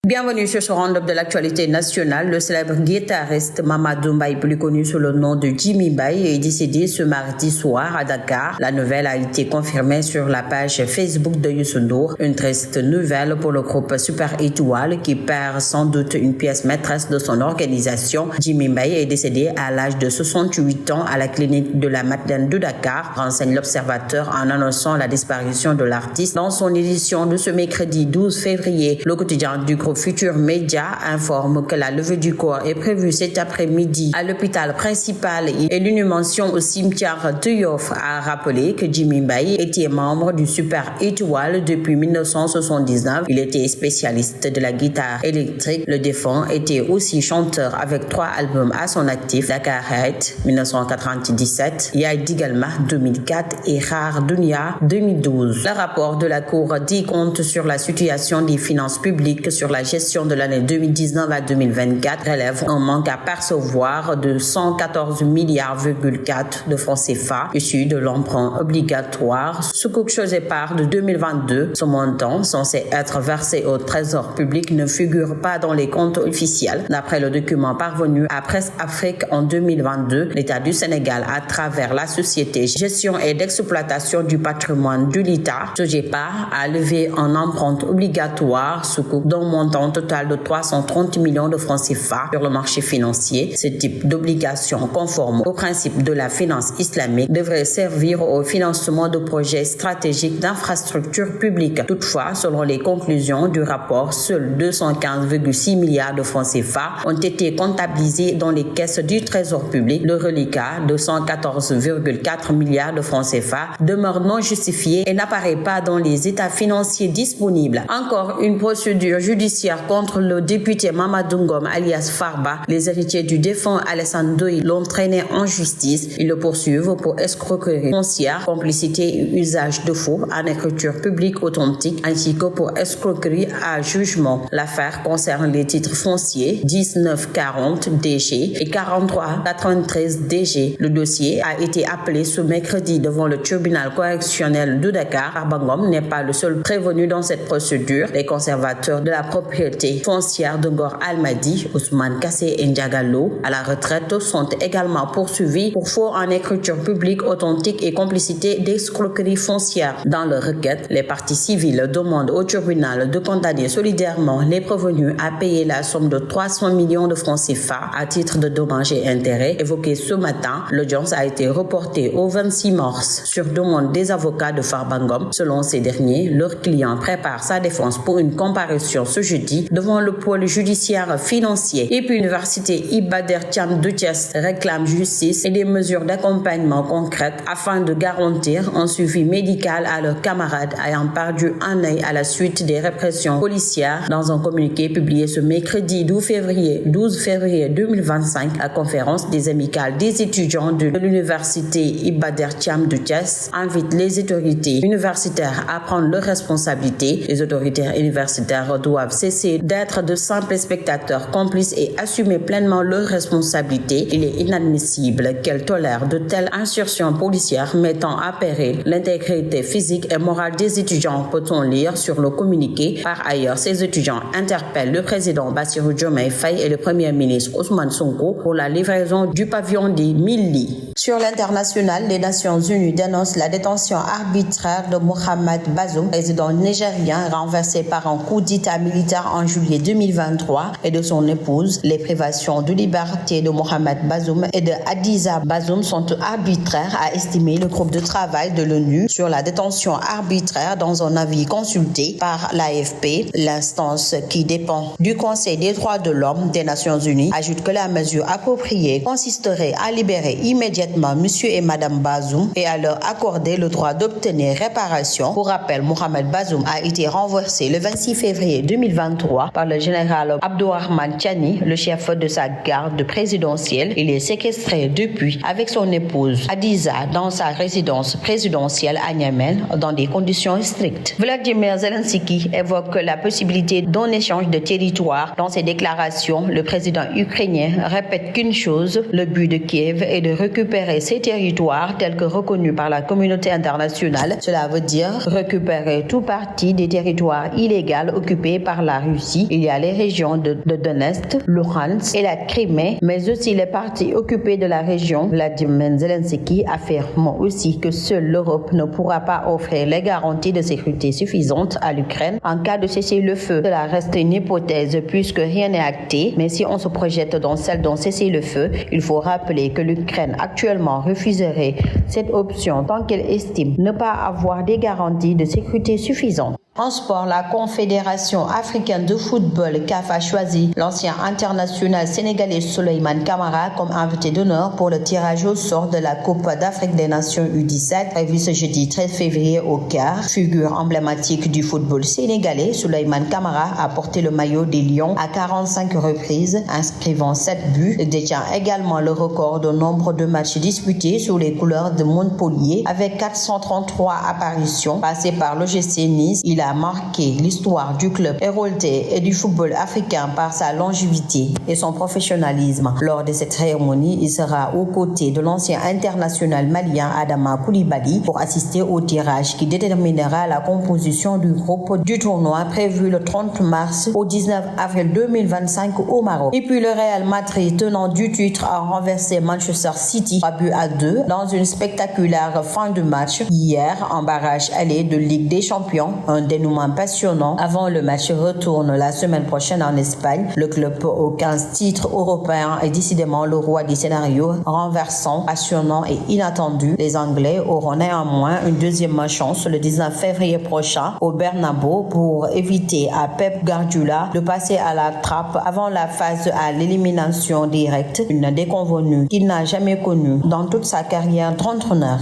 Bienvenue sur ce round-up de l'actualité nationale. Le célèbre guitariste Mamadou Mbaye, plus connu sous le nom de Jimmy Mbaye, est décédé ce mardi soir à Dakar. La nouvelle a été confirmée sur la page Facebook de Youssou Ndour. Une triste nouvelle pour le groupe Super Étoile qui perd sans doute une pièce maîtresse de son organisation. Jimmy Mbaye est décédé à l'âge de 68 ans à la clinique de la Madeleine de Dakar, renseigne l'Observateur en annonçant la disparition de l'artiste. Dans son édition de ce mercredi 12 février, le quotidien du groupe Futur Média informe que la levée du corps est prévue cet après-midi à l'hôpital principal et l'inhumation au cimetière de Yoff a rappelé que Jimmy Mbaye était membre du Super Étoile depuis 1979. Il était spécialiste de la guitare électrique. Le défunt était aussi chanteur avec 3 albums à son actif: Dakar Head 1997, Yai Digalma 2004 et Rare Dunia 2012. Le rapport de la Cour dit compte sur la situation des finances publiques sur la gestion de l'année 2019 à 2024 relève un manque à percevoir de 114,4 milliards de francs CFA issus de l'emprunt obligatoire sukuk chose part de 2022. Ce montant, censé être versé au trésor public, ne figure pas dans les comptes officiels. D'après le document parvenu à Presse Afrique en 2022, l'État du Sénégal, à travers la société Gestion et d'exploitation du patrimoine de l'État, SOGEPA, a levé un emprunt obligatoire sukuk d'un montant total de 330 millions de francs CFA sur le marché financier. Ce type d'obligation, conforme au principe de la finance islamique, devrait servir au financement de projets stratégiques d'infrastructures publiques. Toutefois, selon les conclusions du rapport, seuls 215,6 milliards de francs CFA ont été comptabilisés dans les caisses du trésor public. Le reliquat de 114,4 milliards de francs CFA demeure non justifié et n'apparaît pas dans les états financiers disponibles. Encore une procédure judiciaire contre le député Mamadou Ngom alias Farba. Les héritiers du défunt Alassane Ndoye l'ont traîné en justice. Ils le poursuivent pour escroquerie foncière, complicité et usage de faux en écriture publique authentique, ainsi que pour escroquerie à jugement. L'affaire concerne les titres fonciers 1940 DG et 4393 DG. Le dossier a été appelé ce mercredi devant le tribunal correctionnel de Dakar. Farba Ngom n'est pas le seul prévenu dans cette procédure. Les conservateurs de la propriété foncière de Ngor Almadi, Ousmane Kassé et Ndiagalo, à la retraite, sont également poursuivis pour faux en écriture publique authentique et complicité d'escroquerie foncière. Dans leur requête, les parties civiles demandent au tribunal de condamner solidairement les prévenus à payer la somme de 300 millions de francs CFA à titre de dommages et intérêts. Évoqué ce matin, l'audience a été reportée au 26 mars sur demande des avocats de Farba Ngom. Selon ces derniers, leur client prépare sa défense pour une comparution ce jeudi devant le pôle judiciaire financier. Et puis l'université Iba Der Thiam de Thiès réclame justice et des mesures d'accompagnement concrètes afin de garantir un suivi médical à leurs camarades ayant perdu un œil à la suite des répressions policières. Dans un communiqué publié ce mercredi 12 février 2025, la conférence des amicales des étudiants de l'université Iba Der Thiam de Thiès invite les autorités universitaires à prendre leurs responsabilités. Les autorités universitaires doivent cesser d'être de simples spectateurs complices et assumer pleinement leurs responsabilités. Il est inadmissible qu'elles tolèrent de telles insurrections policières mettant à péril l'intégrité physique et morale des étudiants, peut-on lire sur le communiqué. Par ailleurs, ces étudiants interpellent le président Bassirou Diomaye Faye et le premier ministre Ousmane Sonko pour la livraison du pavillon des 1000 lits. Sur l'international, les Nations Unies dénoncent la détention arbitraire de Mohamed Bazoum, président nigérien renversé par un coup d'État militaire en juillet 2023, et de son épouse. Les privations de liberté de Mohamed Bazoum et de Hadiza Bazoum sont arbitraires, a estimé le groupe de travail de l'ONU sur la détention arbitraire dans un avis consulté par l'AFP. L'instance qui dépend du Conseil des droits de l'homme des Nations Unies ajoute que la mesure appropriée consisterait à libérer immédiatement monsieur et madame Bazoum et à leur accorder le droit d'obtenir réparation. Pour rappel, Mohamed Bazoum a été renversé le 26 février 2023 par le général Abdourahmane Tiani, le chef de sa garde présidentielle. Il est séquestré depuis avec son épouse Hadiza dans sa résidence présidentielle à Niamey dans des conditions strictes. Vladimir Zelensky évoque la possibilité d'un échange de territoire. Dans ses déclarations, le président ukrainien répète qu'une chose, le but de Kiev est de récupérer ces territoires tels que reconnus par la communauté internationale. Cela veut dire récupérer tout parti des territoires illégaux occupés par la la Russie, il y a les régions de Donetsk, Luhansk et la Crimée, mais aussi les parties occupées de la région. Vladimir Zelensky affirme aussi que seule l'Europe ne pourra pas offrir les garanties de sécurité suffisantes à l'Ukraine en cas de cessez-le-feu. Cela reste une hypothèse puisque rien n'est acté, mais si on se projette dans celle d'un cessez-le-feu, il faut rappeler que l'Ukraine actuellement refuserait cette option tant qu'elle estime ne pas avoir des garanties de sécurité suffisantes. En sport, la Confédération africaine de football CAF a choisi l'ancien international sénégalais Souleymane Camara comme invité d'honneur pour le tirage au sort de la Coupe d'Afrique des Nations U17 prévu ce jeudi 13 février au Caire. Figure emblématique du football sénégalais, Souleymane Camara a porté le maillot des Lions à 45 reprises, inscrivant 7 buts. Il détient également le record de nombre de matchs disputés sous les couleurs de Montpellier avec 433 apparitions. Passé par l'OGC Nice, il a marqué l'histoire du club héroltais et du football africain par sa longévité et son professionnalisme. Lors de cette cérémonie, il sera aux côtés de l'ancien international malien Adama Koulibaly pour assister au tirage qui déterminera la composition du groupe du tournoi prévu le 30 mars au 19 avril 2025 au Maroc. Et puis le Real Madrid, tenant du titre, a renversé Manchester City 3-2 dans une spectaculaire fin de match hier en barrage aller de Ligue des Champions. Un dénouement passionnant avant le match retourne la semaine prochaine en Espagne. Le club aux 15 titres européens est décidément le roi du scénario, renversant, passionnant et inattendu. Les Anglais auront néanmoins une deuxième chance le 19 février prochain au Bernabéu pour éviter à Pep Guardiola de passer à la trappe avant la phase à l'élimination directe, une déconvenue qu'il n'a jamais connue dans toute sa carrière d'entraîneur.